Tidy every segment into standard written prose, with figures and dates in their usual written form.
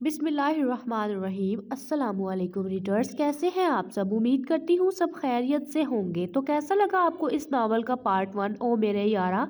बिस्मिल्लाहिर्रहमानिर्रहीम अस्सलामुअलैकुम रीडर्स, कैसे हैं आप सब। उम्मीद करती हूँ सब खैरियत से होंगे। तो कैसा लगा आपको इस नावल का पार्ट 1 ओ मेरे यारा।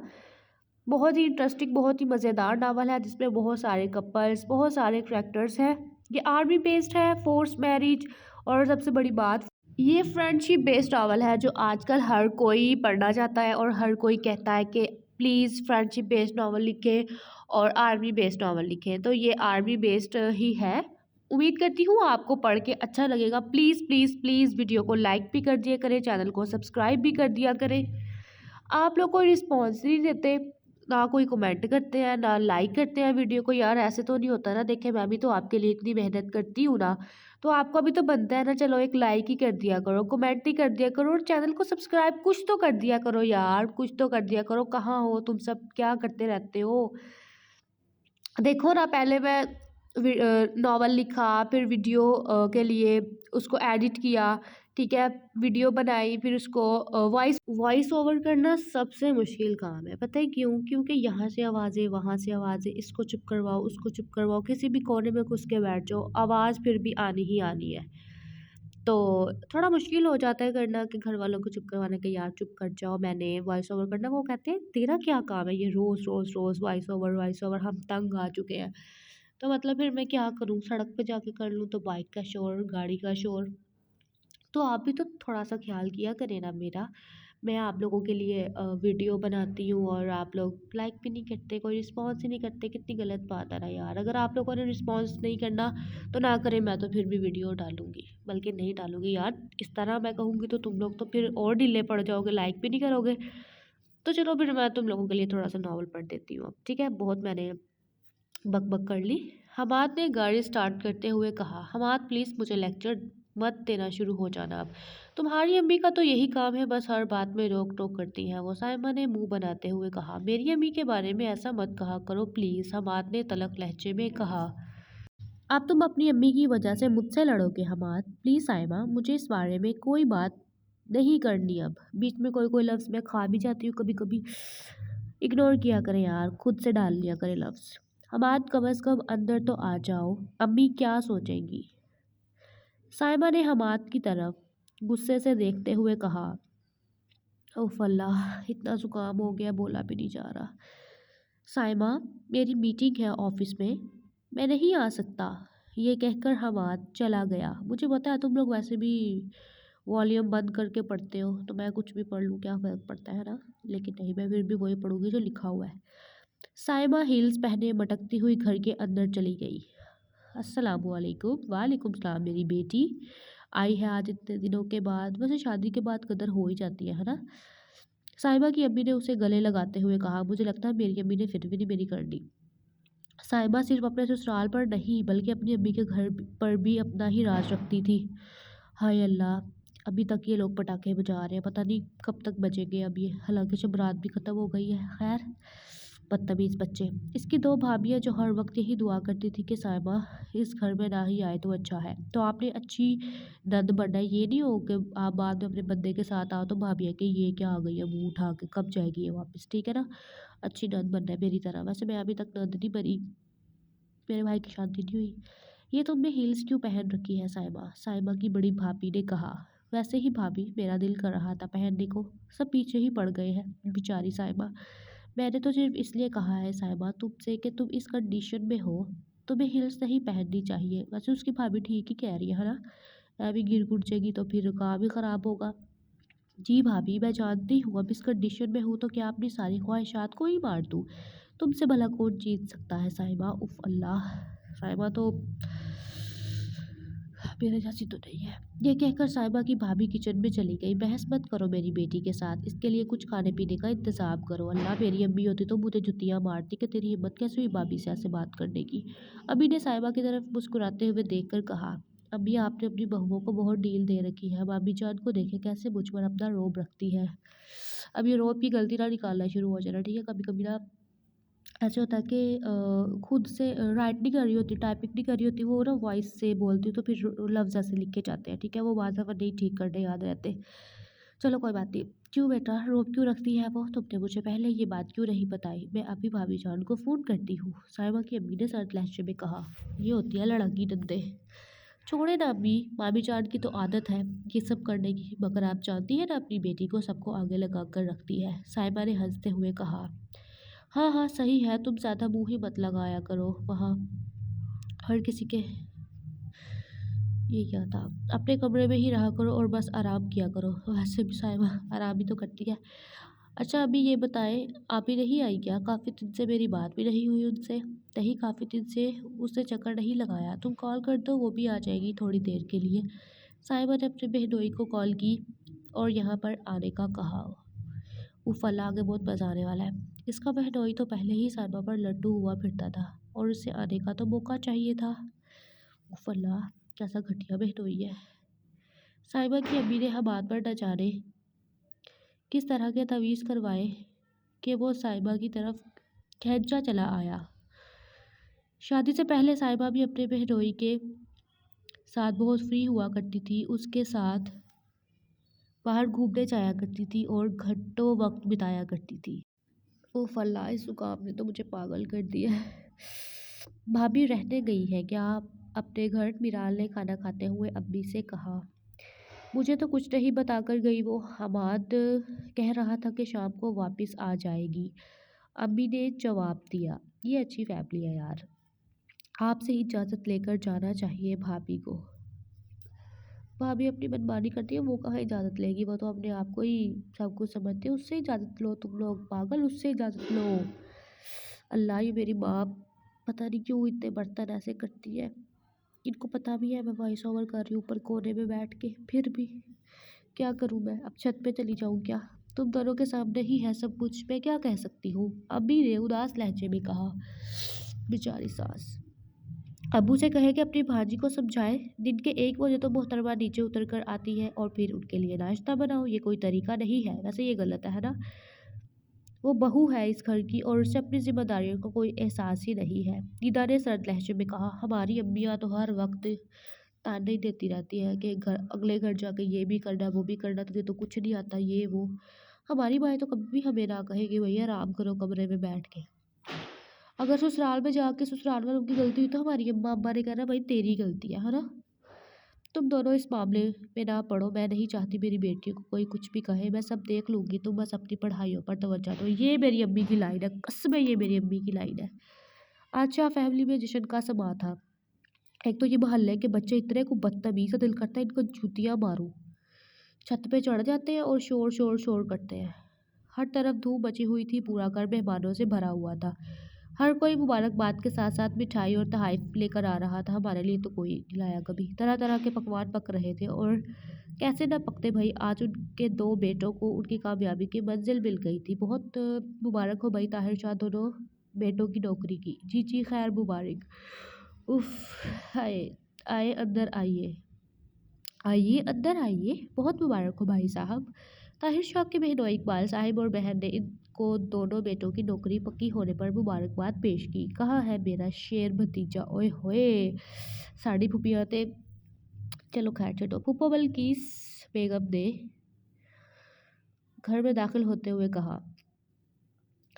बहुत ही इंटरेस्टिंग, बहुत ही मज़ेदार नावल है जिसमें बहुत सारे कपल्स, बहुत सारे करैक्टर्स हैं। ये आर्मी बेस्ड है, फोर्स मैरिज, और सबसे बड़ी बात ये फ्रेंडशिप बेस्ड नावल है जो आजकल हर कोई पढ़ना चाहता है और हर कोई कहता है कि प्लीज़ फ्रेंडशिप बेस्ड नावल लिखें और आर्मी बेस्ड नावल लिखें। तो ये आर्मी बेस्ड ही है। उम्मीद करती हूँ आपको पढ़ के अच्छा लगेगा। प्लीज़ प्लीज़ प्लीज़ वीडियो को लाइक भी कर दिया करें, चैनल को सब्सक्राइब भी कर दिया करें। आप लोग कोई रिस्पॉन्स नहीं देते, ना कोई कमेंट करते हैं, ना लाइक करते हैं वीडियो को। यार ऐसे तो नहीं होता ना। देखें, मैं भी तो आपके लिए इतनी मेहनत करती हूँ ना, तो आपका भी तो बनता है ना। चलो एक लाइक ही कर दिया करो, कमेंट ही कर दिया करो, और चैनल को सब्सक्राइब कुछ तो कर दिया करो यार, कुछ तो कर दिया करो। कहाँ हो तुम सब, क्या करते रहते हो। देखो ना, पहले मैं नॉवल लिखा, फिर वीडियो के लिए उसको एडिट किया, ठीक है, वीडियो बनाई, फिर उसको वॉइस वॉइस ओवर करना सबसे मुश्किल काम है। पता है क्यों? क्योंकि यहाँ से आवाज़ें, वहाँ से आवाज़ें, इसको चुप करवाओ, उसको चुप करवाओ, किसी भी कोने में घुस के बैठ जाओ, आवाज़ फिर भी आनी ही आनी है। तो थोड़ा मुश्किल हो जाता है करना कि घर वालों को चुप करवाने के, यार चुप कर जाओ, मैंने वॉइस ओवर करना। वो कहते हैं तेरा क्या काम है ये रोज़ रोज़ रोज़ वॉइस ओवर, हम तंग आ चुके हैं। तो मतलब फिर मैं क्या करूँ, सड़क पे जाके कर लूँ तो बाइक का शोर, गाड़ी का शोर। तो आप भी तो थोड़ा सा ख्याल किया करें ना मेरा। मैं आप लोगों के लिए वीडियो बनाती हूँ और आप लोग लाइक भी नहीं करते, कोई रिस्पॉन्स ही नहीं करते। कितनी गलत बात है ना यार। अगर आप लोगों ने रिस्पॉन्स नहीं करना तो ना करें, मैं तो फिर भी वीडियो डालूंगी, बल्कि नहीं डालूंगी यार। इस तरह मैं कहूँगी तो तुम लोग तो फिर और ढीले पड़ जाओगे, लाइक भी नहीं करोगे। तो चलो फिर मैं तुम लोगों के लिए थोड़ा सा नावल पढ़ देती हूँ अब, ठीक है। बहुत मैंने बक बक कर ली। हमाद ने गाड़ी स्टार्ट करते हुए कहा, हमाद प्लीज़ मुझे लेक्चर मत देना, शुरू हो जाना अब। तुम्हारी अम्मी का तो यही काम है, बस हर बात में रोक टोक करती हैं वो, साइमा ने मुंह बनाते हुए कहा। मेरी अम्मी के बारे में ऐसा मत कहा करो प्लीज़, हमाद ने तलख लहजे में कहा। अब तुम अपनी अम्मी की वजह से मुझसे लड़ोगे हमाद। प्लीज़ साइमा, मुझे इस बारे में कोई बात नहीं करनी अब। बीच में कोई कोई लफ्ज़ मैं खा भी जाती हूँ कभी कभी, इग्नोर किया करें यार, खुद से डाल लिया करें लफ्ज़। हमाद कम अज़ कम अंदर तो आ जाओ, अम्मी क्या सोचेंगी। साइमा ने हमाद की तरफ गुस्से से देखते हुए कहा। ओफ अल्लाह, इतना ज़ुकाम हो गया, बोला भी नहीं जा रहा। साइमा, मेरी मीटिंग है ऑफिस में, मैं नहीं आ सकता। ये कहकर हमाद चला गया। मुझे पता है तुम लोग वैसे भी वॉल्यूम बंद करके पढ़ते हो, तो मैं कुछ भी पढ़ लूँ, क्या फ़र्क पड़ता है ना। लेकिन नहीं, मैं फिर भी वही पढ़ूंगी जो लिखा हुआ है। साइमा हील्स पहने मटकती हुई घर के अंदर चली गई। अस्सलामुअलैकुम। वालेकुम सलाम मेरी बेटी, आई है आज इतने दिनों के बाद। वैसे शादी के बाद कदर हो ही जाती है ना। साइमा की अम्मी ने उसे गले लगाते हुए कहा। मुझे लगता है मेरी अम्मी ने फिर भी नहीं मेरी करनी। साइमा सिर्फ अपने ससुराल पर नहीं बल्कि अपनी अम्मी के घर पर भी अपना ही राज रखती थी। हाय अल्लाह, अभी तक ये लोग पटाखे बजा रहे हैं, पता नहीं कब तक बजेंगे अब ये। हालांकि जब रात भी ख़त्म हो गई है। खैर, बदतमीज़ बच्चे। इसकी दो भाभियाँ जो हर वक्त यही दुआ करती थी कि साइमा इस घर में ना ही आए तो अच्छा है। तो आपने अच्छी नंद बनना है, ये नहीं हो कि आप बाद में अपने बंदे के साथ आओ तो भाभियाँ कि ये क्या आ गई है मुंह उठा के, कब जाएगी ये वापस, ठीक है ना। अच्छी नंद बनना है मेरी तरह। वैसे मैं अभी तक नंद नहीं बनी, मेरे भाई की शादी नहीं हुई। ये तुमने हील्स क्यों पहन रखी है साइमा, साइमा की बड़ी भाभी ने कहा। वैसे ही भाभी, मेरा दिल कर रहा था पहनने को, सब पीछे ही पड़ गए हैं। बेचारी साइमा, मैंने तो सिर्फ इसलिए कहा है साइमा तुमसे कि तुम इस कंडीशन में हो, तुम्हें हील्स नहीं पहननी चाहिए। वैसे उसकी भाभी ठीक ही कह रही है ना। अभी गिर गुड़ जाएगी तो फिर काम ही ख़राब होगा। जी भाभी, मैं जानती हूँ अब इस कंडीशन में हूँ तो क्या अपनी सारी ख्वाहिशात को ही मार दूँ। तुमसे भला कौन जीत सकता है साहिबा। उफ अल्लाह, साहिबा तो मेरे जैसी तो नहीं है। ये कहकर साहिबा की भाभी किचन में चली गई। बहस मत करो मेरी बेटी के साथ, इसके लिए कुछ खाने पीने का इंतज़ाम करो। अल्लाह, मेरी अम्मी होती तो मुझे जुतियाँ मारती कि तेरी हिम्मत कैसे हुई भाभी से ऐसे बात करने की। अम्मी ने साहिबा की तरफ मुस्कुराते हुए देखकर कहा। अम्मी, आपने अपनी बहुओं को बहुत डील दे रखी है। भाभी जान को देखे कैसे मुझ पर अपना रोब रखती है। अब ये रोब की गलती ना निकालना शुरू हो जाना, ठीक है। कभी कभी ना ऐसे होता है कि खुद से राइट नहीं कर रही होती, टाइपिंग नहीं कर रही होती, वो ना वॉइस से बोलती हूँ तो फिर लफ्ज़ ऐसे लिखे जाते हैं, ठीक है। वो बाज़ दफ़ा नहीं ठीक करने याद रहते। चलो कोई बात नहीं। क्यों बेटा, रोब क्यों रखती है वो? तुमने मुझे पहले ये बात क्यों नहीं बताई? मैं अभी भाभी जान को फ़ोन करती हूँ, साहिबा की अम्मी ने सर्द लहजे में कहा। ये होती है लड़की डंडे। छोड़े ना अम्मी, मामी जान की तो आदत है ये सब करने की, मगर आप जानती है ना अपनी बेटी को सबको आगे लगा कर रखती है, साहिबा ने हंसते हुए कहा। हाँ हाँ सही है, तुम ज़्यादा मुँह ही मत लगाया करो वहाँ हर किसी के। ये क्या था? अपने कमरे में ही रहा करो और बस आराम किया करो। वैसे भी साहिबा आराम ही तो करती है। अच्छा अभी ये बताएं, आप ही नहीं आई क्या? काफ़ी दिन से मेरी बात भी नहीं हुई उनसे। नहीं, काफ़ी दिन से उसने चक्कर नहीं लगाया। तुम कॉल कर दो, वो भी आ जाएगी थोड़ी देर के लिए। साहिबा ने अपने बहनोई को कॉल की और यहाँ पर आने का कहा। उफ़ल्ला, आगे बहुत मज़ा आने वाला है। इसका बहनोई तो पहले ही साहिबा पर लड्डू हुआ फिरता था और उसे आने का तो मौका चाहिए था। उफ़ल्ला, कैसा घटिया बहनोई है। साहिबा की अम्मी ने हम हाथ पर न जाने किस तरह के तवीज़ करवाए कि वो साहिबा की तरफ खींचा चला आया। शादी से पहले साहिबा भी अपने बहनोई के साथ बहुत फ्री हुआ करती थी, उसके साथ बाहर घूमने जाया करती थी और घंटों वक्त बिताया करती थी। ओह अल्लाह, इस जुकाम ने तो मुझे पागल कर दिया है। भाभी रहने गई है क्या आप अपने घर? मिराल ने खाना खाते हुए अम्मी से कहा। मुझे तो कुछ नहीं बताकर गई वो, हमाद कह रहा था कि शाम को वापस आ जाएगी, अम्मी ने जवाब दिया। ये अच्छी फैमिली है यार, आपसे इजाज़त लेकर जाना चाहिए भाभी को। भाभी अपनी मनमानी करती है, वो कहाँ इजाज़त लेगी, वो तो अपने आप को ही सब कुछ समझती है। उससे इजाज़त लो, तुम लोग पागल, उससे इजाज़त लो। अल्लाह, ये मेरी माँ पता नहीं क्यों इतने बर्तन ऐसे करती है। इनको पता भी है मैं वॉइस ओवर कर रही हूँ ऊपर कोने में बैठ के, फिर भी क्या करूँ मैं? अब छत पे चली जाऊँ क्या? तुम दोनों के सामने ही है सब कुछ, मैं क्या कह सकती हूँ? अम्मी ने उदास लहजे में कहा। बेचारी सास। अब्बू से कहे कि अपनी भांजी को समझाए, दिन के 1 बजे तो मोहतरमा नीचे उतर कर आती है और फिर उनके लिए नाश्ता बनाओ। ये कोई तरीका नहीं है, वैसे ये गलत है ना? वो बहू है इस घर की और उसे अपनी जिम्मेदारियों का कोई एहसास ही नहीं है। नीदा ने सर्द लहजे में कहा। हमारी अम्मियाँ तो हर वक्त ताने ही देती रहती है कि घर अगले घर जाके ये भी करना वो भी करना, तुझे तो कुछ नहीं आता ये वो। हमारी माएँ तो कभी भी हमें ना कहेगी भैया आराम करो कमरे में बैठ के। अगर ससुराल में जाके ससुराल वालों की गलती हुई तो हमारी अम्मा अब्बा ने कहना भाई तेरी गलती है ना? तुम दोनों इस मामले में ना पड़ो, मैं नहीं चाहती मेरी बेटियों को कोई कुछ भी कहे, मैं सब देख लूँगी, तुम बस अपनी पढ़ाइयों पर तवज्जो दो। ये मेरी अम्मी की लाइन है, कसम है ये मेरी अम्मी की लाइन है। अच्छा फैमिली में जश्न का समा था। एक तो ये मोहल्ले के बच्चे इतने को बदतमीज़, दिल करता है इनको जूतियाँ मारूं। छत पे चढ़ जाते हैं और शोर शोर शोर करते हैं। हर तरफ धूप मची हुई थी, पूरा घर मेहमानों से भरा हुआ था। हर कोई मुबारकबाद के साथ साथ मिठाई और तोहफ़े लेकर आ रहा था। हमारे लिए तो कोई नहीं लाया कभी। तरह तरह के पकवान पक रहे थे और कैसे न पकते भाई, आज उनके 2 बेटों को उनकी कामयाबी की मंजिल मिल गई थी। बहुत मुबारक हो भाई ताहिर शाह, दोनों बेटों की नौकरी की। जी जी खैर मुबारक। उफ़, हाय! आइए अंदर आइए। आइए अंदर आइए, बहुत मुबारक हो भाई साहब। ताहिर शाह के बहनोई इकबाल साहिब और बहन ने इनको दोनों बेटों की नौकरी पक्की होने पर मुबारकबाद पेश की। कहाँ है मेरा शेर भतीजा? ओए होए, साड़ी फूफियाँ थे। चलो खैर छोड़ो। फूफा बल्किस बेगम ने घर में दाखिल होते हुए कहा।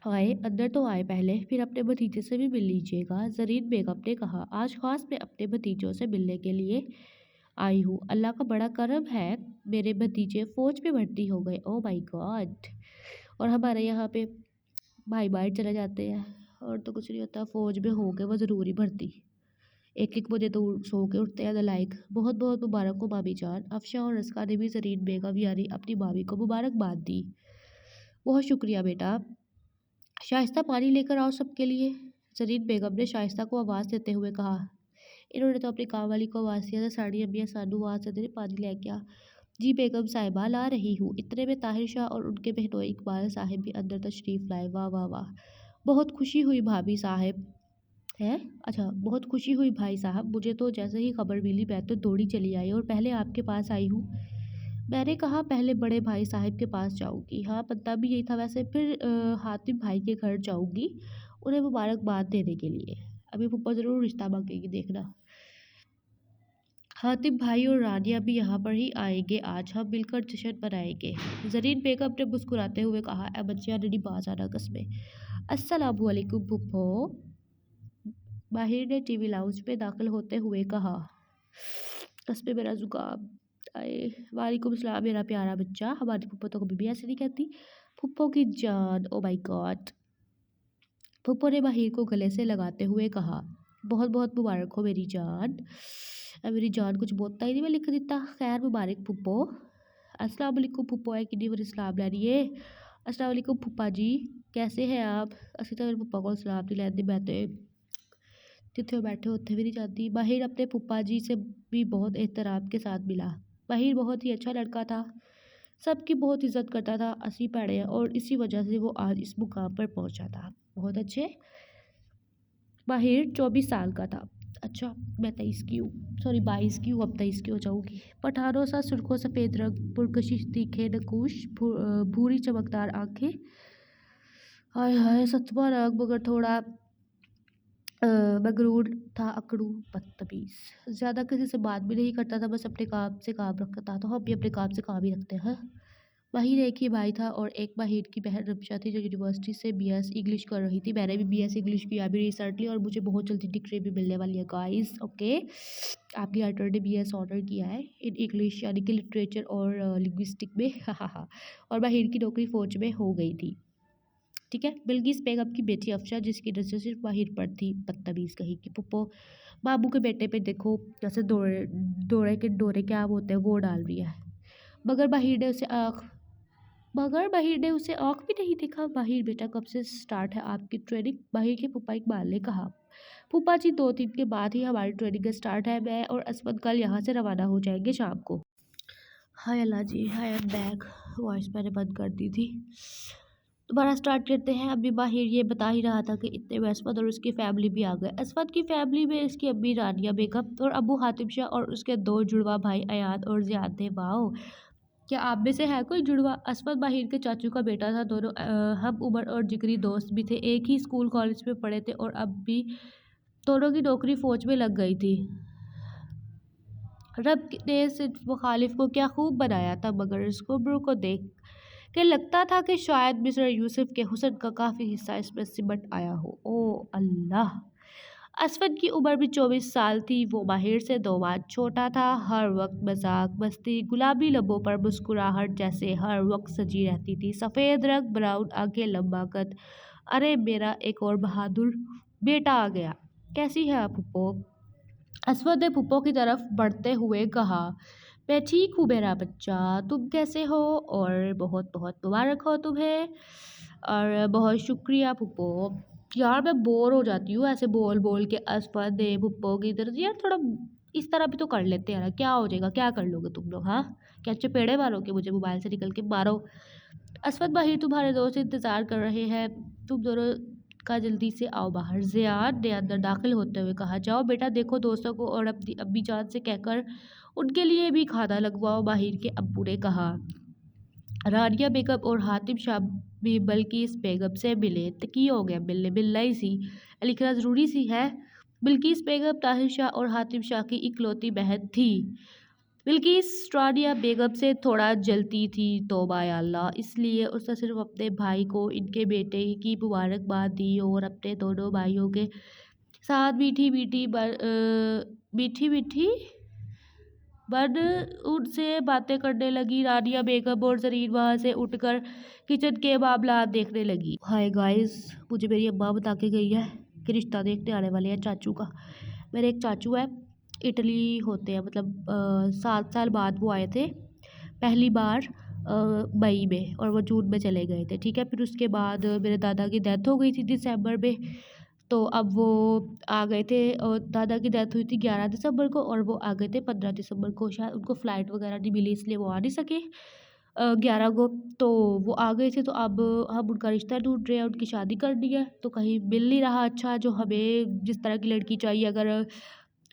आए अंदर तो आए पहले, फिर अपने भतीजे से भी मिल लीजिएगा, ज़रीन बेगम ने कहा। आज खास मैं अपने भतीजों से मिलने के लिए आई हूँ। अल्लाह का बड़ा करम है, मेरे भतीजे फ़ौज में भर्ती हो गए। Oh my God! और हमारे यहाँ पे भाई बाहर चले जाते हैं और तो कुछ नहीं होता, फ़ौज में हो गए वो ज़रूरी भर्ती। 1-1 बजे तो सो के उठते हैं नालायक। बहुत बहुत मुबारक हो भाभी जान। अफशा और रस्का ने भी ज़रीन बेगम यानी अपनी भाभी को मुबारकबाद दी। बहुत शुक्रिया बेटा। शाइस्ता पानी लेकर आओ सबके लिए, ज़रीन बेगम ने शाइस्ता को आवाज़ देते हुए कहा। इन्होंने तो अपनी काम वाली को आवाज़ दिया था, साड़ी अम्मियाँ सानू आवाज़ देते थे पानी लेके आ। जी बेगम साहिबा ला रही हूँ। इतने में ताहिर शाह और उनके बहनोई इकबाल साहिब भी अंदर तशरीफ़ लाए। वाह वाह वाह, बहुत खुशी हुई भाभी साहब। है अच्छा, बहुत खुशी हुई भाई साहब, मुझे तो जैसे ही खबर मिली मैं तो दौड़ी चली आई और पहले आपके पास आई हूँ। मैंने कहा पहले बड़े भाई साहब के पास जाऊँगी। हाँ बनता भी यही था वैसे, फिर हातिम भाई के घर जाऊँगी उन्हें मुबारकबाद देने के लिए। अभी फूफा ज़रूर रिश्ता मांगेगी देखना। हातिम भाई और रानिया भी यहाँ पर ही आएंगे, आज हम मिलकर जश्न मनाएंगे। जरीन बेगम ने मुस्कुराते हुए कहा। बच्चिया ने बाज आना कसमें। अस्सलामु अलैकुम फुप्पो, माहिर ने टीवी लाउंज में दाखिल होते हुए कहा। कसमें मेरा जुकाम। आए वालेकुम सलाम मेरा प्यारा बच्चा, हमारी फुप्पो तो कभी भी ऐसे नहीं कहती। फुप्पो की जान, ओ माय गॉड। फुप्पो ने माहिर को गले से लगाते हुए कहा। बहुत बहुत मुबारक हो मेरी जान। मेरी जान कुछ बोलता ही नहीं, मैं लिख देता। खैर मुबारक फुप्पो। अस्सलाम वालेकुम फुप्पो है कि नहीं, मेरे सलाम लैनिए। अस्सलाम वालेकुम फुप्पा जी, कैसे हैं आप? असं तो मेरे पप्पा को सलाम नहीं लैंदे, मैं तो जिथे बैठे उत्थे भी नहीं जाती। माहिर अपने फुप्पा जी से भी बहुत एहतराम के साथ मिला। माहिर बहुत ही अच्छा लड़का था, सबकी बहुत इज्जत करता था। असी भैड़े और इसी वजह से वो आज इस मुकाम पर पहुंचा था। बहुत अच्छे। माहिर 24 साल का था। अच्छा, मैं 23 की हूँ, सॉरी 22 की हूँ, अब 23 की हो जाऊँगी। पठानों सा सुर्खों सफ़ेद रंग, पुरकशिश तीखे नकूश, भूरी चमकदार आंखें। हाय हाय सतवा रंग, मगर थोड़ा मगरूर था, अकड़ू, बदतमीज। ज़्यादा किसी से बात भी नहीं करता था, बस अपने काम से काम रखता था। तो हम भी अपने काम से काम ही रखते हैं। माहिर एक ही भाई था और एक माहिर की बहन रमशा थी जो यूनिवर्सिटी से बीएस इंग्लिश कर रही थी। मैंने भी बीएस इंग्लिश किया अभी रिसेंटली और मुझे बहुत जल्दी डिग्री भी मिलने वाली है गाइस। ओके, आपकी आर्टर ने बीएस ऑनर किया है इन इंग्लिश यानी कि लिटरेचर और लिंग्विस्टिक में। और माहिर की नौकरी फौज में हो गई थी। ठीक है, बिल्किस बेगम की बेटी अफशा, जिसकी नजर सिर्फ माहिर पर थी। बदतमीज कहीं की पुप्पो, बाबू के बेटे पे देखो जैसे दौड़े दौड़े के डोरे क्या होते हैं वो डाल रही है। मगर माहिर ने उसे आँख मगर माहिर ने उसे आँख भी नहीं देखा। माहिर बेटा कब से स्टार्ट है आपकी ट्रेनिंग? माहिर के फूफा इकबाल ने कहा। फूफा जी 2 दिन के बाद ही हमारी ट्रेनिंग स्टार्ट है। मैं और असमत कल यहाँ से रवाना हो जाएंगे शाम को। हाय अल्लाह जी, हाय एम बैक। वॉइस मैंने बंद कर दी थी। दोबारा स्टार्ट करते हैं। अभी माहिर ये बता ही रहा था कि इतने में असफद और उसकी फैमिली भी आ गए। असफद की फैमिली में इसकी अम्मी रानिया बेगम और अबू हातिम शाह और उसके 2 जुड़वा भाई अयाद और ज़ियाद थे। वाओ, क्या आप में से है कोई जुड़वा? असफद माहिर के चाचू का बेटा था। दोनों हम उम्र और जिगरी दोस्त भी थे, एक ही स्कूल कॉलेज में पढ़े थे और अब भी दोनों की नौकरी फौज में लग गई थी। रब ने सिर्फ मुखालिफ को क्या खूब बनाया था, मगर इस कुब्र को देख के लगता था कि शायद मिस्टर यूसुफ के हुस्न का काफ़ी हिस्सा इसमें सिमट आया हो। ओ अल्लाह। असफद की उम्र भी 24 साल थी। वो माहिर से 2 बार छोटा था। हर वक्त मजाक मस्ती, गुलाबी लबों पर मुस्कुराहट जैसे हर वक्त सजी रहती थी। सफ़ेद रंग, ब्राउन आंखें, लंबा कद। अरे मेरा एक और बहादुर बेटा आ गया। कैसी है आप पुप्पो? असफद ने पुप्पो की तरफ बढ़ते हुए कहा। मैं ठीक हूँ मेरा बच्चा, तुम कैसे हो? और बहुत बहुत मुबारक हो तुम्हें। और बहुत शुक्रिया पुप्पो। यार मैं बोर हो जाती हूँ ऐसे बोल बोल के। असफद ने पुप्पो की तरफ, यार थोड़ा इस तरह भी तो कर लेते हैं ना, क्या हो जाएगा, क्या कर लोगे तुम लोग? हाँ, क्या चपेड़े मारोगे मुझे? मोबाइल से निकल के मारो। असफद भाई तुम्हारे दोस्त इंतज़ार कर रहे हैं, तुम दोनों का जल्दी से आओ बाहर। ज़ियाद ने अंदर दाखिल होते हुए कहा। जाओ बेटा, देखो दोस्तों को और अपनी अम्मी जान से कहकर उनके लिए भी खाना लगवाओ, माहिर के अब्बू ने कहा। रानिया बेगम और हातिम शाह भी बिल्किस बेगम से मिले। तो की हो गया, मिलना ही सी, लिखना ज़रूरी सी है। बिल्किस बेगम ताहिर शाह और हातिम शाह की इकलौती बहन थी। बिल्किस रानिया बेगम से थोड़ा जलती थी, तौबा या अल्लाह। इसलिए उसने सिर्फ अपने भाई को इनके बेटे की मुबारकबाद दी और अपने दोनों भाइयों के साथ मीठी मीठी मीठी मीठी बन उनसे बातें करने लगी। रानिया बेगम और जरीन वहाँ से उठकर किचन के मामलात देखने लगी। हाय गाइस, मुझे मेरी अम्मा बता के गई है कि रिश्ता देखने आने वाले हैं चाचू का। मेरे एक चाचू है, इटली होते हैं, मतलब 7 साल बाद वो आए थे पहली बार मई में, और वो जून में चले गए थे। ठीक है, फिर उसके बाद मेरे दादा की डेथ हो गई थी दिसंबर में, तो अब वो आ गए थे। और दादा की डेथ हुई थी 11 दिसंबर को और वो आ गए थे 15 दिसंबर को। शायद उनको फ़्लाइट वगैरह नहीं मिली इसलिए वो आ नहीं सके 11 को। तो वो आ गए थे, तो अब हम उनका रिश्ता ढूंढ रहे हैं, उनकी शादी करनी है, तो कहीं मिल नहीं रहा अच्छा जो हमें जिस तरह की लड़की चाहिए। अगर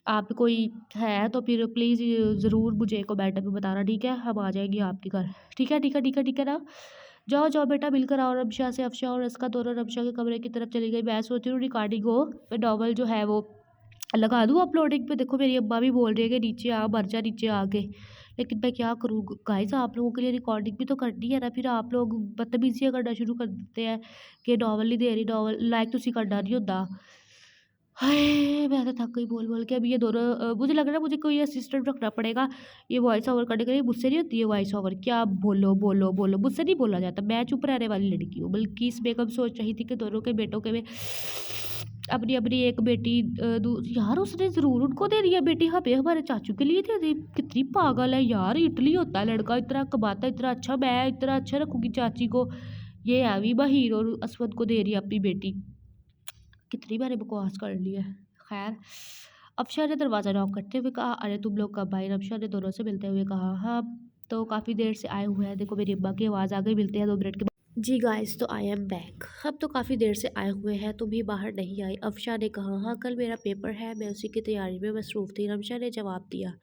आप कोई है तो फिर प्लीज़ ज़रूर मुझे कमेंट में बताना, ठीक है? हम आ जाएंगे आपके घर। ठीक है, ठीक है, ठीक है, ठीक है ना? जाओ जाओ बेटा, मिलकर आओ रमशा से। अफशा और इसका दोनों रमशा के कमरे की तरफ चली गई। मैं सोच रही हूँ रिकॉर्डिंग हो, मैं नॉवल जो है वो लगा दूँ अपलोडिंग पे। देखो मेरी अम्मा भी बोल रही है कि नीचे आ, मर जा नीचे आके। लेकिन मैं क्या करूँ गाइस, आप लोगों के लिए रिकॉर्डिंग भी तो करनी है ना। फिर आप लोग बदतमीजियाँ करना शुरू कर देते हैं कि नॉवल नहीं दे रही, नॉवल लाइक तुसी करना नहीं होता। हाय! मैं तो थक गई बोल-बोल के। अब ये दोनों मुझे लग रहा है मुझे कोई असिस्टेंट रखना पड़ेगा ये वॉइस ओवर करने के लिए। मुझसे नहीं होती है वॉइस ओवर। क्या बोलो, बोलो, बोलो, मुझसे नहीं बोला जाता। मैं चुप रहने वाली लड़की हूँ। बल्कि इस बेगम सोच रही थी कि दोनों के बेटों के मैं अपनी-अपनी एक बेटी दू यार उसने ज़रूर उनको दे दिया बेटी, हमें हमारे चाचू के लिए दे दी। कितनी पागल है यार, इटली होता है लड़का, इतना कमाता है, इतना अच्छा। मैं इतना अच्छा रखूँगी चाची को। ये अभी बहीर और असवद को दे रही है अपनी बेटी। कितनी मैंने बकवास कर ली है। खैर, अफ़शा ने दरवाज़ा नॉक करते हुए कहा, "अरे तुम लोग कब आए?" अफ़शा ने दोनों से मिलते हुए कहा, "हम तो काफ़ी देर से आए हुए हैं।" देखो मेरी अम्मा की आवाज़ आ गई, मिलते हैं 2 मिनट के बाद। जी गाइस, तो आई एम बैक। हम तो काफ़ी देर से आए हुए हैं, तुम भी बाहर नहीं आई। अफ़शा ने कहा, "हाँ, कल मेरा पेपर है, मैं उसी की तैयारी में मसरूफ़ थी।" रमशा ने जवाब दिया,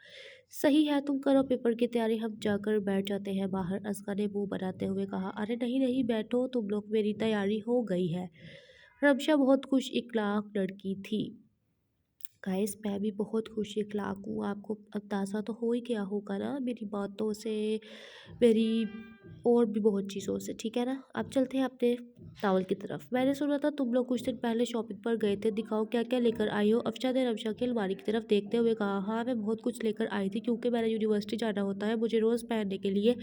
"सही है, तुम करो पेपर की तैयारी, हम जाकर बैठ जाते हैं बाहर।" अस्का ने मुँह बनाते हुए कहा, "अरे नहीं, नहीं बैठो तुम लोग, मेरी तैयारी हो गई है।" रमशा बहुत खुश इख्लाक़ लड़की थी। गाइस मैं भी बहुत खुश इख्लाक़ हूँ, आपको अंदाज़ा तो हो ही गया होगा ना मेरी बातों से, मेरी और भी बहुत चीज़ों से, ठीक है ना। अब चलते हैं अपने नावल की तरफ। मैंने सुना था तुम लोग कुछ दिन पहले शॉपिंग पर गए थे, दिखाओ क्या क्या लेकर आई हो। अफ़शा ने रमशा की अलमारी की तरफ देखते हुए कहा, हाँ मैं बहुत कुछ लेकर आई थी, क्योंकि मैंने यूनिवर्सिटी जाना होता है, मुझे रोज़ पहनने के लिए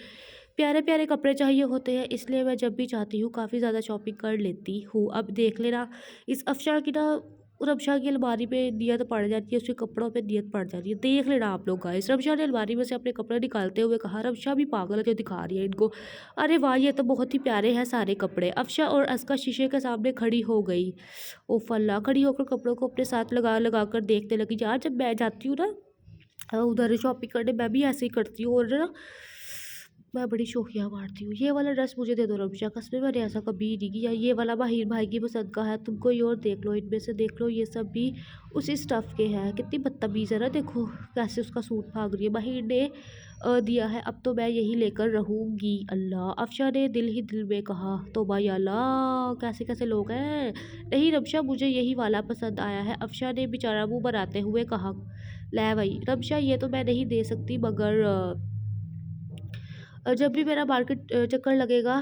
प्यारे प्यारे कपड़े चाहिए होते हैं, इसलिए मैं जब भी चाहती हूँ काफ़ी ज़्यादा शॉपिंग कर लेती हूँ। अब देख लेना इस अफ़शा की ना, रमशा की अलमारी पे नियत पड़ जाती है, उसके कपड़ों पे नियत पड़ जाती है। देख लेना आप लोग गाइस। रमशा ने अलमारी में से अपने कपड़े निकालते हुए कहा, रमशा भी पागल है जो दिखा रही है इनको। अरे वाह, ये तो बहुत ही प्यारे हैं सारे कपड़े। अफ़शा और अस्का शीशे के सामने खड़ी हो गई। ओफ अल्लाह, खड़ी होकर कपड़ों को अपने साथ लगा लगा कर देखने लगी। यार जब मैं जाती हूँ ना उधर शॉपिंग करने, मैं भी ऐसे ही करती हूँ। और ना मैं बड़ी शौकिया मारती हूँ। ये वाला ड्रेस मुझे दे दो रमशा, कसम से मैंने ऐसा कभी नहीं किया। ये वाला माहिर भाई की पसंद का है, तुम कोई और देख लो, इनमें से देख लो, ये सब भी उसी स्टफ़ के हैं। कितनी बदतमीज़ है ना, देखो कैसे उसका सूट भाग रही है। माहिर ने दिया है, अब तो मैं यही लेकर रहूँगी। अल्लाह, अफ़शा ने दिल ही दिल में कहा, तौबा या अल्लाह, कैसे कैसे लोग हैं। नहीं रमशा, मुझे यही वाला पसंद आया है। अफ़शा ने बेचारा मुँह बनाते हुए कहा, ले भई रमशा, ये तो मैं नहीं दे सकती, मगर जब भी मेरा मार्केट चक्कर लगेगा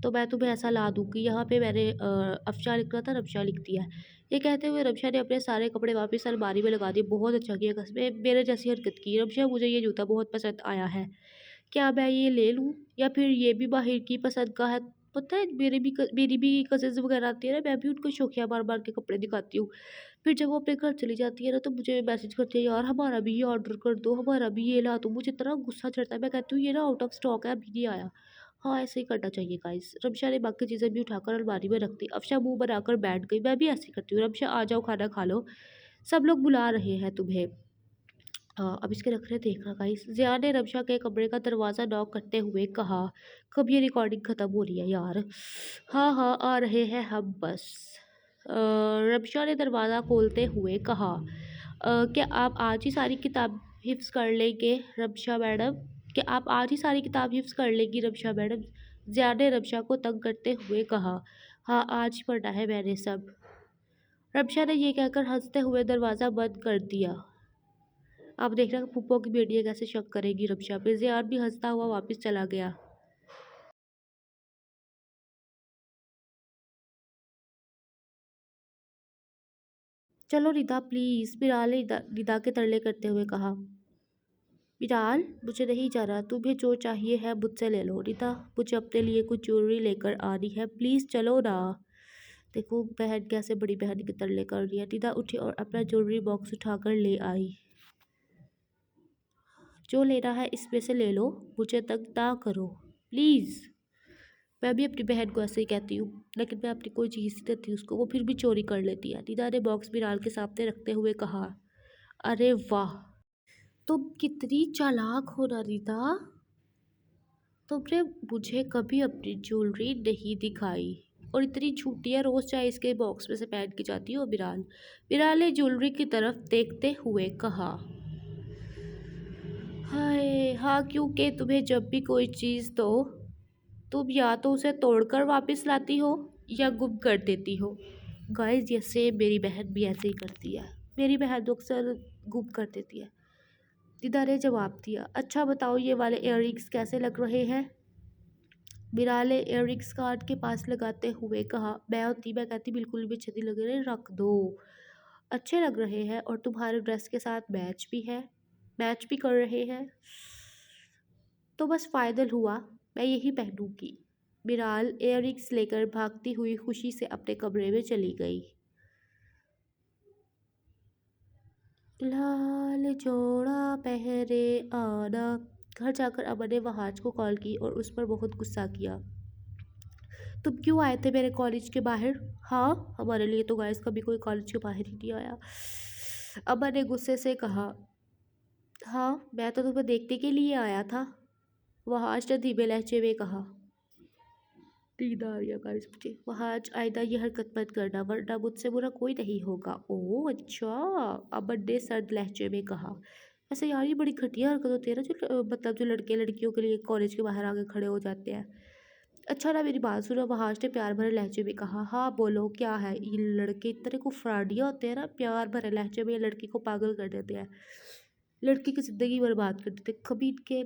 तो मैं तुम्हें ऐसा ला दूँगी। यहाँ पे मैंने अफ़शा लिख रहा था, रमशा लिख दिया है। ये कहते हुए रमशा ने अपने सारे कपड़े वापस अलमारी में लगा दिए। बहुत अच्छा किया, कसम से मेरे जैसी हरकत की। रमशा, मुझे ये जूता बहुत पसंद आया है, क्या मैं ये ले लूँ या फिर ये भी बाहिर की पसंद का है। पता है मेरी भी कज़िन्स वगैरह आती है ना, मैं भी उनको शौकिया मार मार के कपड़े दिखाती हूँ। फिर जब वो अपने घर चली जाती है ना, तो मुझे मैसेज करती है, यार हमारा भी ये ऑर्डर कर दो, हमारा भी ये ला दो। मुझे इतना गुस्सा चढ़ता है, मैं कहती हूँ ये ना आउट ऑफ स्टॉक है, अभी नहीं आया। हाँ, ऐसे ही करना चाहिए गाइस। रमशा ने बाकी चीज़ें भी उठाकर अलमारी में रख दी। अफ़शा मुँह बनाकर बैठ गई। मैं भी ऐसे ही करती हूँ। रमशा आ जाओ, खाना खा लो, सब लोग बुला रहे हैं तुम्हें। अब इसके नखरे देखना गाइस। ज़िया ने रमशा के कमरे का दरवाज़ा नॉक करते हुए कहा, कब ये रिकॉर्डिंग ख़त्म हो रही है यार। हाँ हाँ, आ रहे हैं हम बस। रमशा ने दरवाज़ा खोलते हुए कहा, क्या आप आज ही सारी किताब हिफ्ज़ कर लेंगे रमशा मैडम? क्या आप आज ही सारी किताब हिफ्ज़ कर लेंगी रमशा मैडम? ज़िया ने रमशा को तंग करते हुए कहा, हाँ आज ही पढ़ा है मैंने सब। रमशा ने ये कहकर हंसते हुए दरवाज़ा बंद कर दिया। अब देखना फूफो की बेटियाँ कैसे शक करेगी रमशा पे। ज़ियान भी हंसता हुआ वापस चला गया। चलो रिदा प्लीज़, बिलाल ने रिदा के तरले करते हुए कहा। बिलाल, मुझे नहीं जाना, तुम्हें जो चाहिए है मुझसे ले लो। रिदा, मुझे अपने लिए कुछ ज्वेलरी लेकर आनी है, प्लीज़ चलो ना। देखो बहन कैसे बड़ी बहन के तरले कर रही है। रिदा उठी और अपना ज्वेलरी बॉक्स उठाकर ले आई। जो लेना है इसमें से ले लो, मुझे तंग ना करो प्लीज़। मैं भी अपनी बहन को ऐसे ही कहती हूँ, लेकिन मैं अपनी कोई चीज़ नहीं देती उसको, वो फिर भी चोरी कर लेती है। नीना ने बॉक्स बिलाल के सामने रखते हुए कहा, अरे वाह, तुम कितनी चालाक हो ना रीता। तुमने मुझे कभी अपनी ज्वेलरी नहीं दिखाई और इतनी झूठियाँ रोज़ चाहे इसके बॉक्स में से पहन के जाती हो। बिलाल बिलाल ने ज्वेलरी की तरफ देखते हुए कहा, हाय हाँ, क्योंकि तुम्हें जब भी कोई चीज़ दो तुम या तो उसे तोड़कर वापस लाती हो या गुम कर देती हो। गाइस जैसे मेरी बहन भी ऐसे ही करती है। मेरी बहन तो अक्सर गुम कर देती है। दीदा ने जवाब दिया। अच्छा बताओ ये वाले इयररिंग्स कैसे लग रहे हैं? मीरा ने इयररिंग्स कार्ड के पास लगाते हुए कहा। मैं कहती बिल्कुल भी अच्छे नहीं लग रहे, रख दो। अच्छे लग रहे हैं और तुम्हारे ड्रेस के साथ मैच भी कर रहे हैं। तो बस फाइनल हुआ, मैं यही पहनूंगी। मिराल इयररिंग्स लेकर भागती हुई खुशी से अपने कमरे में चली गई। लाल जोड़ा पहरे आना। घर जाकर अमन ने वहाज को कॉल की और उस पर बहुत गुस्सा किया। तुम क्यों आए थे मेरे कॉलेज के बाहर? हाँ, हमारे लिए तो गाइस कभी कोई कॉलेज के बाहर ही नहीं आया। अमन ने गुस्से से कहा। हाँ, मैं तो तुम्हें देखने के लिए आया था, वहाज ने धीमे लहजे में कहा। नींद आ रही है गाइस मुझे। वहाज आइंदा ये हरकत मत करना वरना मुझसे बुरा कोई नहीं होगा। ओह अच्छा, अमन ने सर्द लहजे में कहा। ऐसे यार ये बड़ी घटिया हरकत होती है ना, जो मतलब जो लड़के लड़कियों के लिए कॉलेज के बाहर आके खड़े हो जाते हैं। अच्छा ना मेरी बात सुनो, वहाज ने प्यार भरे लहजे में कहा। हाँ बोलो क्या है? ये लड़के इतने को फ्राडिया होते हैं ना, प्यार भरे लहजे में ये लड़की को पागल कर देते हैं, लड़की की ज़िंदगी बर्बाद कर देते। कभी इनके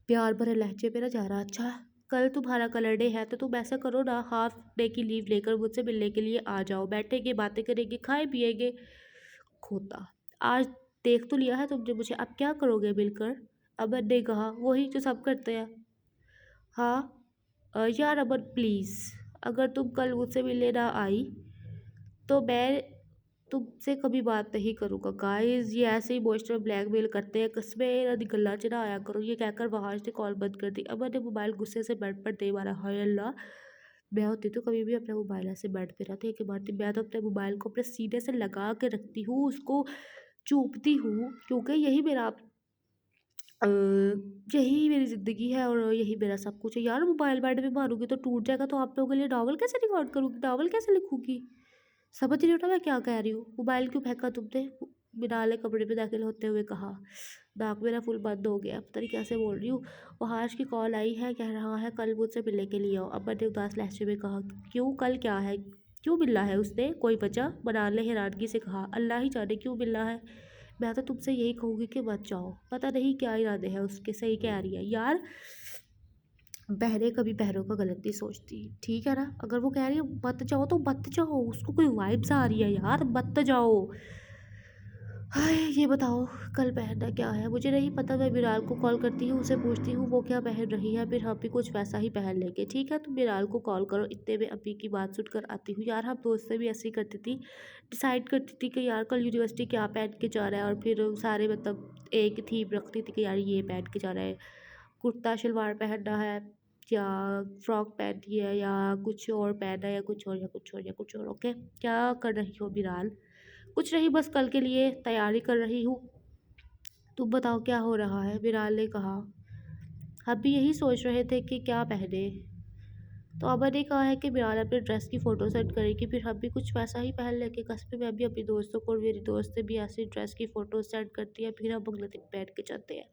प्यार भरे लहजे पे ना जा रहा। अच्छा कल तुम्हारा कलर डे है तो तुम ऐसा करो ना, हाफ डे की लीव लेकर मुझसे मिलने के लिए आ जाओ, बैठेंगे बातें करेंगे खाए पिएंगे। खोता, आज देख तो लिया है तुमने मुझे, अब क्या करोगे मिलकर? अमन ने कहा। वही जो सब करते हैं। हाँ यार अमन प्लीज़, अगर तुम कल मुझसे मिलने ना आई तो मैं तुमसे कभी बात नहीं करूँगा। गाइस ये ऐसे ही इमोशनल ब्लैकमेल करते हैं, कसमें ना गला चढ़ा आया करो। ये कहकर वहाज ने कॉल बंद कर दी। अमन ने मोबाइल गुस्से से बेड पर दे मारा। हाय अल्लाह, मैं होती तो कभी भी अपना मोबाइल ऐसे बेड पे रखती कि मारती। मैं तो अपने मोबाइल को अपने सीने से लगा के रखती हूँ, उसको चूपती हूँ, क्योंकि यही मेरी ज़िंदगी है और यही मेरा सब कुछ है। यार मोबाइल बेड में मारूंगी तो टूट जाएगा, तो आप लोगों के लिए नावल कैसे रिकॉर्ड करूँगी, नावल कैसे लिखूँगी? समझ रही हो ना मैं क्या कह रही हूँ? मोबाइल क्यों फेंका तुमने? बिनाले कपड़े में दाखिल होते हुए कहा। नाक मेरा फुल बंद हो गया, पता नहीं कैसे बोल रही हूँ। वहाज की कॉल आई है, कह रहा है कल मुझसे मिलने के लिए आओ। अब मैंने उदास लहजे में कहा। क्यों, कल क्या है? क्यों मिलना है उसने? कोई वजह? बनाले हैरानगी से कहा। अल्लाह ही जाने क्यों मिलना है, मैं तो तुमसे यही कहूँगी कि मत जाओ, पता नहीं क्या इरादे हैं उसके। सही कह रही है यार, बहनें कभी बहनों का गलत नहीं सोचती, ठीक है ना? अगर वो कह रही है मत जाओ तो मत जाओ, उसको कोई वाइब्स आ रही है यार, मत जाओ। हाय ये बताओ कल पहनना क्या है? मुझे नहीं पता, मैं बिलाल को कॉल करती हूँ, उसे पूछती हूँ वो क्या पहन रही है, फिर हम भी कुछ वैसा ही पहन लेंगे। ठीक है तुम बिलाल को कॉल करो, इतने में अभी की बात सुनकर आती हूँ। यार हम दोस्त से भी ऐसे ही करती थी, डिसाइड करती थी कि यार कल यूनिवर्सिटी क्या पहन के जा रहा है, और फिर सारे मतलब एक थीम रखती थी कि यार ये पहन के जा रहा है, कुर्ता शलवार पहनना है या फ्रॉक पहनती है या कुछ और पहनना है, या कुछ और या कुछ और या कुछ और। ओके क्या कर रही हो बिलाल? कुछ नहीं, बस कल के लिए तैयारी कर रही हूँ। तुम बताओ क्या हो रहा है? बिलाल ने कहा। हम भी यही सोच रहे थे कि क्या पहने। तो अमन ने कहा है कि बिलाल अपने ड्रेस की फ़ोटो सेंड करेगी, फिर हम भी कुछ वैसा ही पहन लेंगे। कसम मैं भी अपनी दोस्तों को और मेरी दोस्त भी ऐसी ड्रेस की फ़ोटो सेंड करती है, फिर हम अगले दिन पहन के जाते हैं।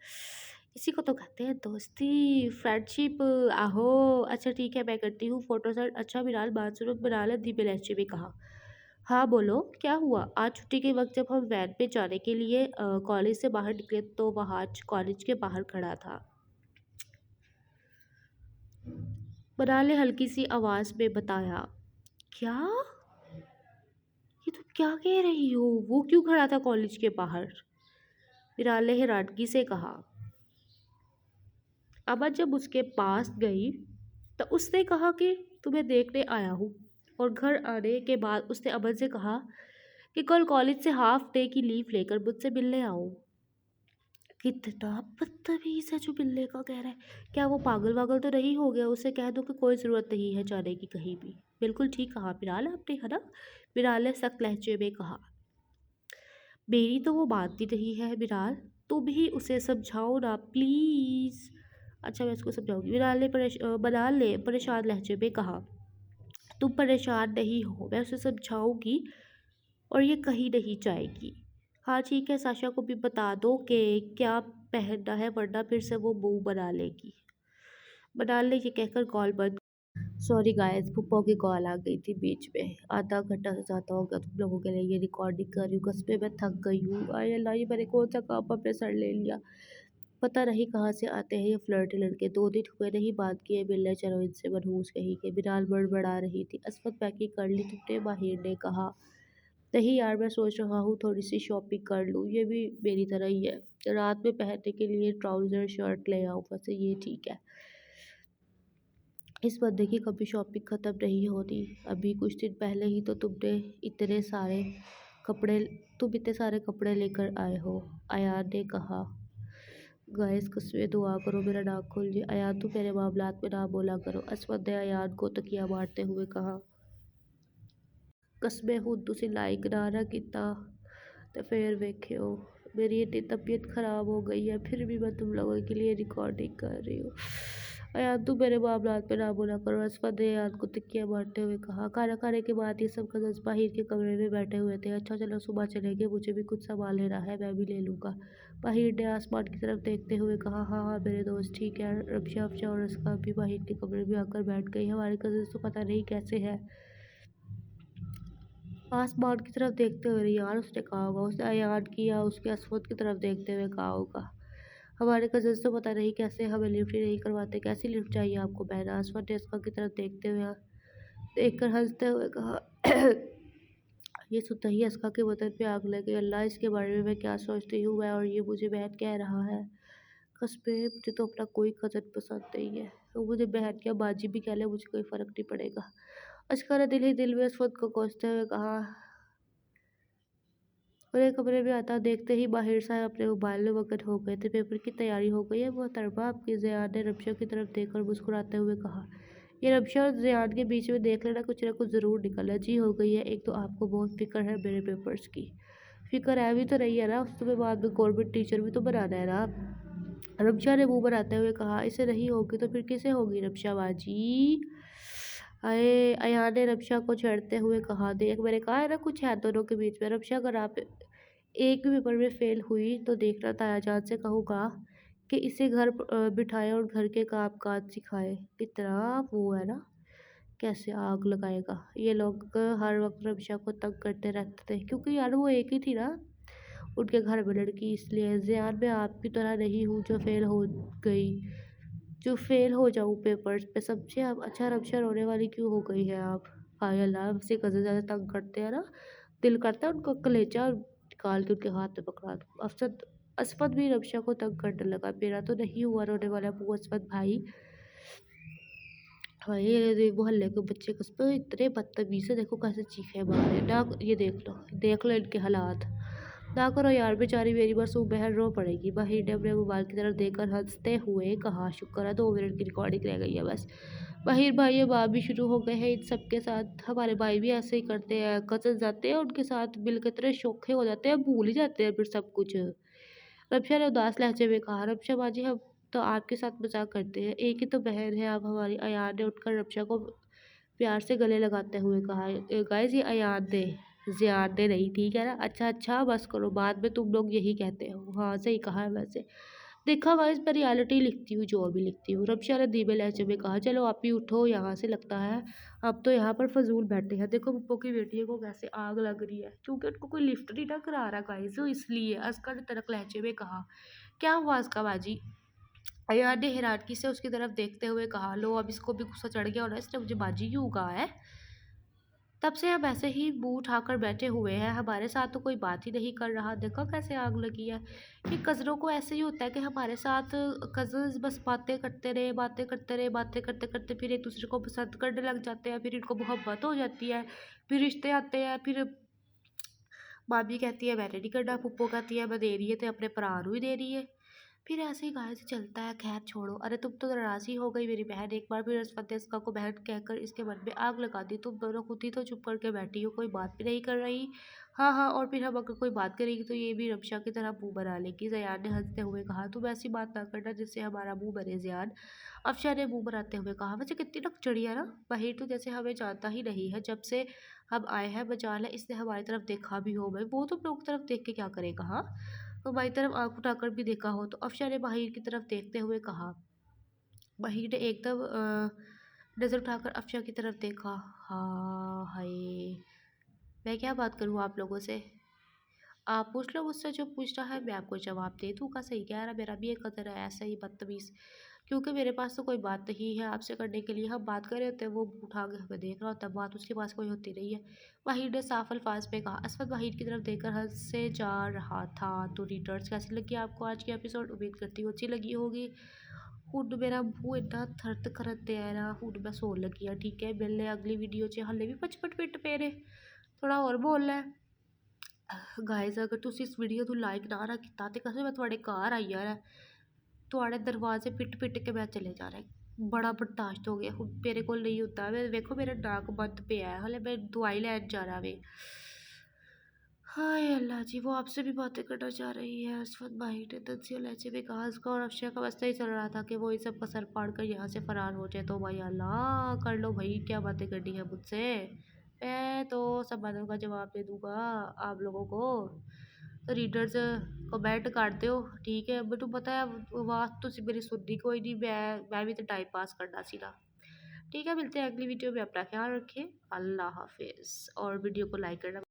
इसी को तो कहते हैं दोस्ती, फ्रेंडशिप। आहो अच्छा ठीक है मैं करती हूँ फ़ोटो सेंड। अच्छा बिलाल बात सुनो, बिलाल ने धीमे लहजे में कहा। हाँ बोलो क्या हुआ? आज छुट्टी के वक्त जब हम वैन पे जाने के लिए कॉलेज से बाहर निकले तो वहाँ कॉलेज के बाहर खड़ा था। बना ने हल्की सी आवाज़ में बताया। क्या? ये तुम क्या कह रही हो? वो क्यों खड़ा था कॉलेज के बाहर? बिलाल ने हैरानगी से कहा। अमन जब उसके पास गई तो उसने कहा कि तुम्हें देखने आया हूँ, और घर आने के बाद उसने अमन से कहा कि कल कॉलेज से हाफ डे की लीव लेकर मुझसे मिलने आओ। कितना बदतमीज है जो मिलने का कह रहा है। क्या वो पागल वागल तो नहीं हो गया? उसे कह दो कि कोई ज़रूरत नहीं है जाने की कहीं भी। बिल्कुल ठीक कहा बिलाल आपने, है ना? बिलाल ने सख्त लहजे में कहा। मेरी तो वो मानती नहीं है बिलाल, तुम ही उसे समझाओ ना प्लीज़। अच्छा मैं उसको समझाऊंगी। बिलाल ने परेशान लहजे में कहा। तुम परेशान नहीं हो, मैं उसे समझाऊंगी और ये कहीं नहीं जाएगी। हाँ ठीक है, साशा को भी बता दो कि क्या पहनना है वरना फिर से वो मुंह बना लेगी। बनाल ने ये कहकर कॉल बंद। सॉरी गाइस, फूफो की कॉल आ गई थी बीच में। आधा घंटा से ज़्यादा हो गया तुम लोगों के लिए ये रिकॉर्डिंग कर रही हूँ। कसमे मैं थक गई हूँ। आय अल्लाह, ये मैंने कौन सा काम अपने सर ले लिया। पता नहीं कहाँ से आते हैं ये फ्लर्टी लड़के। 2 दिन हुए नहीं बात किए, मिलने चलो इनसे, मनहूस कहीं के। बिलाल बड़बड़ा रही थी। असफत पैकिंग कर ली तुमने? माहिर ने कहा। नहीं यार, मैं सोच रहा हूँ थोड़ी सी शॉपिंग कर लूँ। ये भी मेरी तरह ही है। रात में पहनने के लिए ट्राउज़र शर्ट ले आऊँ, वैसे ये ठीक है। इस बंदे की कभी शॉपिंग ख़त्म नहीं होती। अभी कुछ दिन पहले ही तो इतने सारे कपड़े इतने सारे कपड़े लेकर आए हो, अयान ने कहा। गाइस कसमें दुआ करो मेरा नाक खुल जाए। अयान, तू मेरे मामलात में ना बोला करो, असमत ने अयान को तकिया मारते हुए कहा। कसमें हूँ तुसी लाइक ना किता तो फिर वेख्यो। मेरी इतनी तबीयत ख़राब हो गई है, फिर भी मैं तुम लोगों के लिए रिकॉर्डिंग कर रही हूँ। अयान, तू मेरे मामलात में ना बोला करो, असफत ने अयान को तकिया मारते हुए कहा। खाना खाने के बाद ये सब कज़न्स बाहिर के कमरे में बैठे हुए थे। अच्छा चलो सुबह चलेंगे, मुझे भी कुछ सामान लेना है, मैं भी ले लूँगा। बाहिर ने आसमान की तरफ देखते हुए कहा। हाँ हाँ मेरे दोस्त ठीक है। रक्षा अफशा और उसका भी बाहिर के कमरे में आकर बैठ गई। हमारे कज़न्स तो पता नहीं कैसे है। आसमान की तरफ देखते हुए यार उसने कहा होगा, उसने अयान की या उसके असवद की तरफ देखते हुए कहा होगा। हमारे कज़न्स तो पता नहीं कैसे हमें लिफ्ट ही नहीं करवाते। कैसी लिफ्ट चाहिए आपको बहना? असवद ने असफा की तरफ देखते हुए देखकर हंसते हुए कहा। ये सुनते ही असका के बदन पे आग लग गई। अल्लाह, इसके बारे में मैं क्या सोचती हूँ मैं, और ये मुझे बहन कह रहा है। कसमे मुझे तो अपना कोई कज़न पसंद नहीं है, तो मुझे बहन क्या बाजी भी कह ले, मुझे कोई फ़र्क नहीं पड़ेगा। अशका ने दिल ही दिल में असवद को कोसते हुए कहा। पूरे कमरे में आता देखते ही माहिर साहब अपने मोबाइल में मगन हो गए थे। पेपर की तैयारी हो गई है मोहतरमा आपकी? ज़ियान ने रमशा की तरफ देखकर मुस्कुराते हुए कहा। ये रमशा और ज़ियान के बीच में देख लेना, कुछ ना कुछ ज़रूर निकला। जी हो गई है। एक तो आपको बहुत फिक्र है मेरे पेपर्स की। फिक्र है भी तो नहीं है ना, तुम्हें बाद में गवर्नमेंट टीचर भी तो बनाना है ना। रमशा ने मुंह बनाते हुए कहा। इसे नहीं होगी तो फिर किसे होगी रमशा बाजी? अये, अयान ने रमशा को छेड़ते हुए कहा। देख, मैंने कहा है ना कुछ है दोनों के बीच में। रमशा, अगर आप एक भी पेपर में फेल हुई तो देखना तायाजान से कहूँगा कि इसे घर बिठाए और घर के काम काज सिखाए। कितना वो है ना, कैसे आग लगाएगा। ये लोग हर वक्त रमशा को तंग करते रहते थे, क्योंकि यार वो एक ही थी ना उनके घर में लड़की। इसलिए ज़ियान, मैं आपकी तरह नहीं हूँ जो फेल हो जाऊँ पेपर्स पे। सबसे अब अच्छा रमशा रोने वाली क्यों हो गई है आप? हाय अल्लाह, हमसे कज़न ज़्यादा तंग करते हैं ना, दिल करता है उनको कलेजा निकाल के उनके हाथ में पकड़ा दूँ। असफत भी रमशा को तंग करने लगा। मेरा तो नहीं हुआ रोने वाला मुँह असफत भाई। हाँ, ये मोहल्ले के बच्चे कसम इतने बदतमीज है, देखो कैसे चीखे मार रहे ना। ये देख लो इनके हालात। ना करो यार, बेचारी मेरी मासूम बहन रो पड़ेगी। बाहिर ने अपने मोबाइल की तरफ देखकर हंसते हुए कहा। शुक्र है 2 मिनट की रिकॉर्डिंग रह गई है बस। बाहिर भाई ये बात भी शुरू हो गए हैं इन सब के साथ। हमारे भाई भी ऐसे ही करते हैं, कजन जाते हैं उनके साथ मिलकर इतने शौखे हो जाते हैं, भूल ही जाते हैं फिर सब कुछ। रमशा ने उदास लहजे में कहा। रमशा बाजी, हम तो आपके साथ मजाक करते हैं, एक ही तो बहन है आप हमारी। अयान ने उठकर रमशा को प्यार से गले लगाते हुए कहा। गाइस, ये अयान ने, ज़ियान ने नहीं, ठीक है ना? अच्छा अच्छा बस करो, बाद में तुम लोग यही कहते हो। हाँ सही कहा है वैसे। देखा गाइस, मैं रियलिटी लिखती हूँ जो भी लिखती हूँ। रमशा ने धीमे लहजे में कहा। चलो आप ही उठो यहाँ से, लगता है अब तो यहाँ पर फजूल बैठे हैं। देखो पप्पो की बेटी को कैसे आग लग रही है, क्योंकि उनको कोई लिफ्ट नहीं ना करा रहा गाइस, तो इसलिए। अस्कर ने तनक लहजे में कहा। क्या हुआ अस्का बाजी? अयान ने हैरानगी से उसकी तरफ देखते हुए कहा। लो, अब इसको भी गुस्सा चढ़ गया होना, इसने मुझे बाजी क्यों कहा है। तब से हम ऐसे ही मुंह उठाकर बैठे हुए हैं, हमारे साथ तो कोई बात ही नहीं कर रहा। देखो कैसे आग लगी है। ये कज़नों को ऐसे ही होता है कि हमारे साथ कज़न्स बस बातें करते रहे, बातें करते रहे, बातें करते करते फिर एक दूसरे को पसंद करने लग जाते हैं, फिर इनको मोहब्बत हो जाती है, फिर रिश्ते आते हैं। फिर भाभी कहती है मैंने नहीं करना, पप्पो कहती है मैं दे रही है तो अपने भरा ही दे रही है। फिर ऐसे ही गाय से चलता है। खैर छोड़ो। अरे तुम तो नाराज़ ही हो गई मेरी बहन। एक बार फिर इसका को बहन कहकर इसके मन में आग लगा दी। तुम दोनों खुद ही तो चुप करके बैठी हो, कोई बात भी नहीं कर रही। हाँ हाँ, और फिर हम अगर कोई बात करेगी तो ये भी रमशा की तरह मुंह बना लेगी। ज़यान ने हंसते हुए कहा। तुम ऐसी बात ना करना जिससे हमारा मुंह बने ज़यान। अफशा ने मुंह बनाते हुए कहा। वैसे कितनी नकचड़ी है ना, बाहिर तो जैसे हमें जानता ही नहीं है। जब से हम आए हैं बचाल है इसने हमारी तरफ देखा भी हो। भाई वो तुम लोग की तरफ देख के क्या करेगा? हाँ, तो हमारी तरफ आंख उठाकर भी देखा हो। तो अफशा ने बाहिर की तरफ देखते हुए कहा। बाहिर ने एकदम नज़र उठाकर अफशा की तरफ देखा। हाँ हाय, मैं क्या बात करूँ आप लोगों से? आप पूछ लो मुझसे जो पूछना है, मैं आपको जवाब दे दूँगा। सही कह रहा, मेरा भी एक कदर है ऐसा ही बदतमीज़, क्योंकि मेरे पास तो कोई बात नहीं है आपसे करने के लिए। हम बात कर रहे होते हैं, वो उठा के हमें देख रहा होता है, बात उसके पास कोई होती नहीं है। वहीद ने साफ अल्फाज में कहा। असद वहीद की तरफ देखकर हंसे जा रहा था। तो रीडर्स, कैसी लगी आपको आज की एपिसोड? उम्मीद करती हूँ अच्छी लगी होगी। ਹੁਣ मेरा मुँह इतना दर्द करते है ना, ਹੁਣ मैं सौन लगी हाँ। ठीक है, मिलने अगली वीडियो च। हले भी 55 मिनट पे ने, थोड़ा और बोलना है। गाइस अगर तुम इस वीडियो को लाइक ना किया तो कसम मैं थोड़े घर आई यार, थोड़े दरवाजे पिट पिट के मैं चले जा रहे। बड़ा बर्दाश्त हो गया हुण, मेरे को नहीं होता। मैं देखो मेरा नाक बंद पे है, हले मैं दवाई लैन जाना वे। हाय अल्लाह जी, वो आपसे भी बातें करना चाह रही है। असफत भाई ने तंजिया लहजे में कहा। उसका और अफशा का बस्ता ही चल रहा था कि वो इन सब का सर फाड़ कर यहाँ से फरार हो जाए। तो भाई अल्लाह कर लो भाई, क्या बातें करनी है मुझसे, मैं तो सब बातों का जवाब दे दूंगा आप लोगों को। तो रीडर्स कमेंट करते हो ठीक है, बट पता है आवाज़ तो मेरी सुननी कोई नहीं, मैं भी तो टाइम पास करना सी ना। ठीक है, मिलते हैं अगली वीडियो में। अपना ख्याल रखें, अल्लाह हाफिज़, और वीडियो को लाइक करना